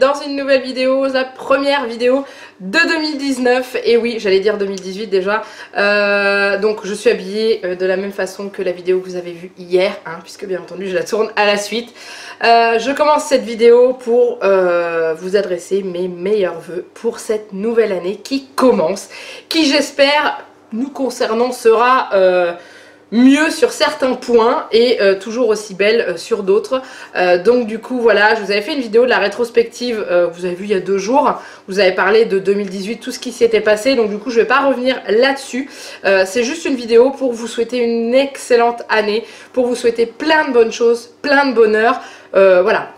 dans une nouvelle vidéo, la première vidéo de 2019. Et oui, j'allais dire 2018 déjà. Donc je suis habillée de la même façon que la vidéo que vous avez vue hier, hein, puisque bien entendu je la tourne à la suite. Je commence cette vidéo pour vous adresser mes meilleurs vœux pour cette nouvelle année qui commence, qui j'espère, nous concernant, sera mieux sur certains points et toujours aussi belle sur d'autres. Donc du coup voilà, je vous avais fait une vidéo de la rétrospective, vous avez vu il y a 2 jours, vous avez parlé de 2018, tout ce qui s'était passé, donc du coup je vais pas revenir là-dessus. C'est juste une vidéo pour vous souhaiter une excellente année, pour vous souhaiter plein de bonnes choses, plein de bonheur, voilà.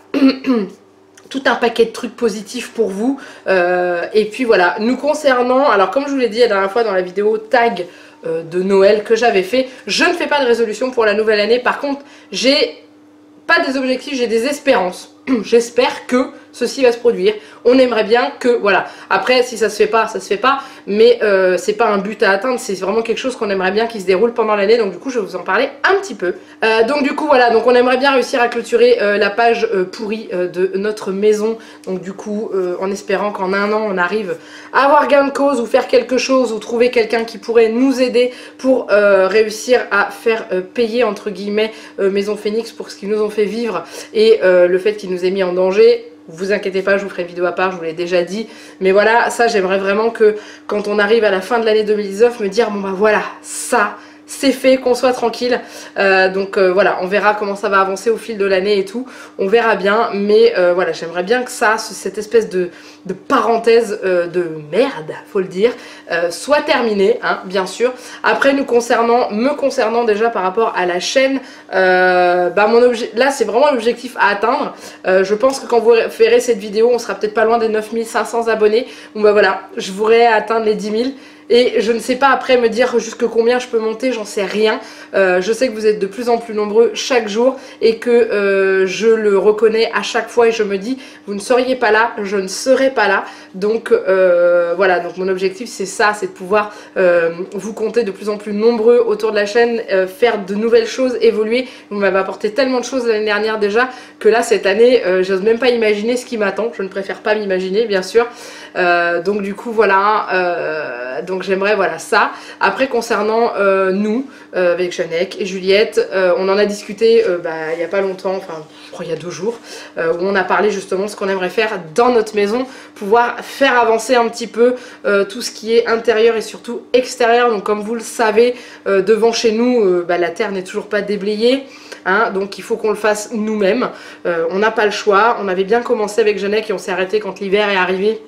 Tout un paquet de trucs positifs pour vous. Et puis voilà, nous concernant, alors comme je vous l'ai dit la dernière fois dans la vidéo tag de Noël que j'avais fait, je ne fais pas de résolution pour la nouvelle année. Par contre, j'ai pas des objectifs, j'ai des espérances. J'espère que ceci va se produire. On aimerait bien que, voilà. Après, si ça se fait pas, ça se fait pas. Mais c'est pas un but à atteindre, c'est vraiment quelque chose qu'on aimerait bien qui se déroule pendant l'année. Donc du coup, je vais vous en parler un petit peu. Donc du coup, voilà. Donc on aimerait bien réussir à clôturer la page pourrie de notre maison. Donc du coup, en espérant qu'en 1 an, on arrive à avoir gain de cause ou faire quelque chose ou trouver quelqu'un qui pourrait nous aider pour réussir à faire payer, entre guillemets, Maison Phoenix pour ce qu'ils nous ont fait vivre et le fait qu'ils nous aient mis en danger. Vous inquiétez pas, je vous ferai une vidéo à part, je vous l'ai déjà dit. Mais voilà, ça j'aimerais vraiment que quand on arrive à la fin de l'année 2019, me dire bon bah voilà, ça c'est fait, qu'on soit tranquille. Donc voilà, on verra comment ça va avancer au fil de l'année et tout. On verra bien, mais voilà, j'aimerais bien que ça, cette espèce de parenthèse de merde, faut le dire, soit terminée, hein, bien sûr. Après, me concernant déjà par rapport à la chaîne, bah là c'est vraiment l'objectif à atteindre. Je pense que quand vous verrez cette vidéo, on sera peut-être pas loin des 9500 abonnés. Bon bah voilà, je voudrais atteindre les 10 000. Et je ne sais pas après me dire jusque combien je peux monter, j'en sais rien. Je sais que vous êtes de plus en plus nombreux chaque jour et que je le reconnais à chaque fois et je me dis vous ne seriez pas là, je ne serai pas là. Donc voilà, donc mon objectif c'est ça, c'est de pouvoir vous compter de plus en plus nombreux autour de la chaîne, faire de nouvelles choses, évoluer. Vous m'avez apporté tellement de choses l'année dernière déjà que là cette année j'ose même pas imaginer ce qui m'attend. Je ne préfère pas m'imaginer bien sûr. Donc du coup voilà, donc j'aimerais voilà ça. Après concernant nous avec Jeannette et Juliette, on en a discuté il y a pas longtemps, enfin je crois il y a 2 jours, où on a parlé justement de ce qu'on aimerait faire dans notre maison, pouvoir faire avancer un petit peu tout ce qui est intérieur et surtout extérieur. Donc comme vous le savez, devant chez nous la terre n'est toujours pas déblayée. Hein, donc il faut qu'on le fasse nous-mêmes, on n'a pas le choix. On avait bien commencé avec Jeannette et on s'est arrêté quand l'hiver est arrivé.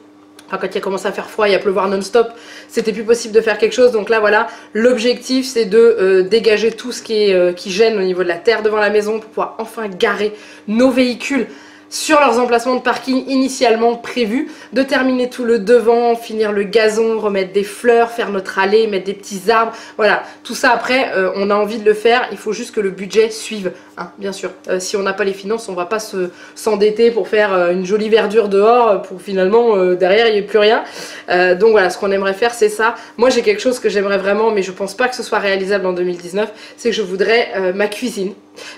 Enfin, quand il a commencé à faire froid et à pleuvoir non-stop, c'était plus possible de faire quelque chose. Donc là voilà, l'objectif c'est de dégager tout ce qui gêne au niveau de la terre devant la maison pour pouvoir enfin garer nos véhicules sur leurs emplacements de parking initialement prévus, de terminer tout le devant, finir le gazon, remettre des fleurs, faire notre allée, mettre des petits arbres, voilà, tout ça après on a envie de le faire, il faut juste que le budget suive, hein, bien sûr. Si on n'a pas les finances, on va pas s'endetter pour faire une jolie verdure dehors pour finalement derrière il n'y ait plus rien. Donc voilà, ce qu'on aimerait faire c'est ça. Moi j'ai quelque chose que j'aimerais vraiment, mais je pense pas que ce soit réalisable en 2019, c'est que je voudrais ma cuisine.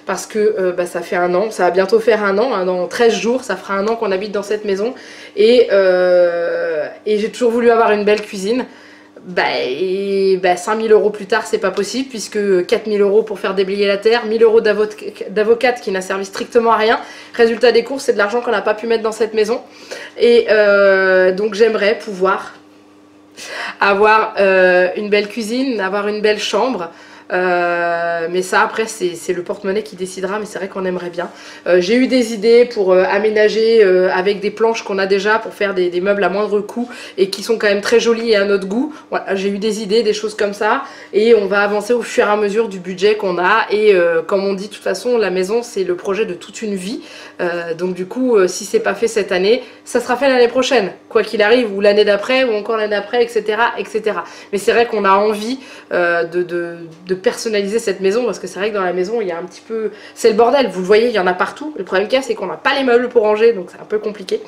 Parce que ça fait 1 an, ça va bientôt faire 1 an, hein, dans 13 jours ça fera 1 an qu'on habite dans cette maison et j'ai toujours voulu avoir une belle cuisine. 5 000 € plus tard c'est pas possible puisque 4 000 € pour faire déblayer la terre, 1 000 € d'avocate qui n'a servi strictement à rien. Résultat des courses, c'est de l'argent qu'on n'a pas pu mettre dans cette maison et donc j'aimerais pouvoir avoir une belle cuisine, avoir une belle chambre. Mais ça après c'est le porte-monnaie qui décidera, mais c'est vrai qu'on aimerait bien. J'ai eu des idées pour aménager avec des planches qu'on a déjà pour faire des meubles à moindre coût et qui sont quand même très jolis et à notre goût. Voilà, j'ai eu des idées, des choses comme ça et on va avancer au fur et à mesure du budget qu'on a et comme on dit de toute façon la maison c'est le projet de toute une vie. Donc du coup si c'est pas fait cette année, ça sera fait l'année prochaine quoi qu'il arrive, ou l'année d'après ou encore l'année d'après, etc., etc. Mais c'est vrai qu'on a envie de personnaliser cette maison parce que c'est vrai que dans la maison il y a un petit peu, c'est le bordel, vous le voyez, il y en a partout. Le problème qu'il y a c'est qu'on n'a pas les meubles pour ranger, donc c'est un peu compliqué.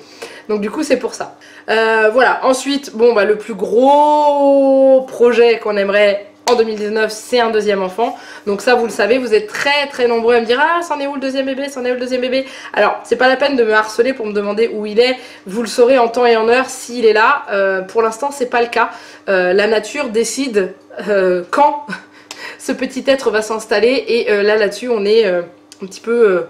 Donc du coup c'est pour ça. Voilà, ensuite bon le plus gros projet qu'on aimerait en 2019 c'est un deuxième enfant. Donc ça vous le savez, vous êtes très nombreux à me dire ah c'en est où le deuxième bébé, c'en est où le deuxième bébé. Alors c'est pas la peine de me harceler pour me demander où il est, vous le saurez en temps et en heure s'il est là. Pour l'instant c'est pas le cas. La nature décide quand ce petit être va s'installer et là-dessus on est un petit peu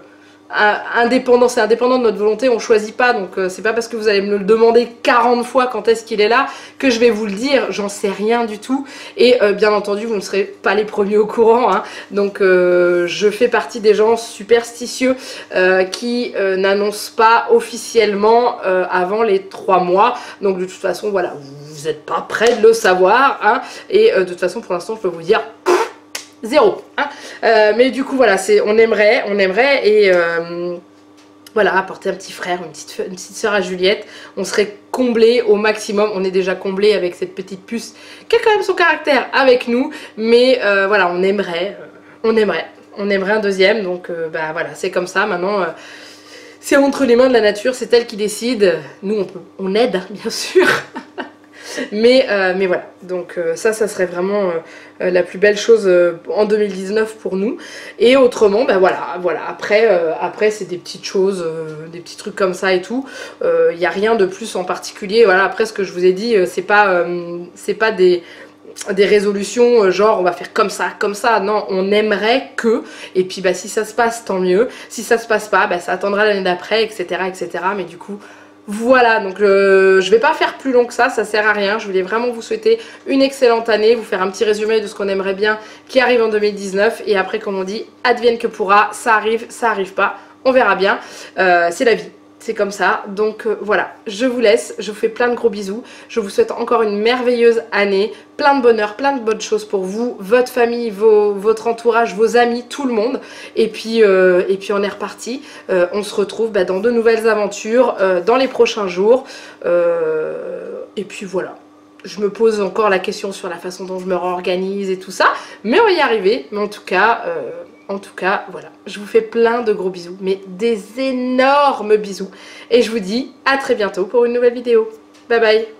indépendant, c'est indépendant de notre volonté, on choisit pas, donc c'est pas parce que vous allez me le demander 40 fois quand est-ce qu'il est là que je vais vous le dire, j'en sais rien du tout et bien entendu vous ne serez pas les premiers au courant, hein. Donc je fais partie des gens superstitieux qui n'annoncent pas officiellement avant les 3 mois, donc de toute façon voilà, vous n'êtes pas prêts de le savoir, hein. Et de toute façon pour l'instant je peux vous dire zéro, hein. Mais du coup voilà, on aimerait et voilà, apporter un petit frère, une petite soeur à Juliette, on serait comblé au maximum, on est déjà comblé avec cette petite puce qui a quand même son caractère avec nous, mais voilà, on aimerait un deuxième, donc bah voilà, c'est comme ça, maintenant c'est entre les mains de la nature, c'est elle qui décide, nous on aide bien sûr. Mais voilà, donc ça serait vraiment la plus belle chose en 2019 pour nous. Et autrement, ben voilà, après c'est des petites choses, des petits trucs comme ça et tout. Il n'y a rien de plus en particulier. Voilà, après ce que je vous ai dit, c'est pas des résolutions genre on va faire comme ça, non, on aimerait que, et puis bah si ça se passe tant mieux, si ça se passe pas, bah ça attendra l'année d'après, etc., mais du coup voilà, donc je vais pas faire plus long que ça sert à rien, je voulais vraiment vous souhaiter une excellente année, vous faire un petit résumé de ce qu'on aimerait bien qui arrive en 2019, et après comme on dit, advienne que pourra, ça arrive pas, on verra bien, c'est la vie. C'est comme ça, donc voilà, je vous laisse, je vous fais plein de gros bisous, je vous souhaite encore une merveilleuse année, plein de bonheur, plein de bonnes choses pour vous, votre famille, votre entourage, vos amis, tout le monde, et puis on est reparti, on se retrouve dans de nouvelles aventures, dans les prochains jours, et puis voilà. Je me pose encore la question sur la façon dont je me réorganise et tout ça, mais on va y arriver, mais en tout cas, voilà, je vous fais plein de gros bisous, mais des énormes bisous. Et je vous dis à très bientôt pour une nouvelle vidéo. Bye bye.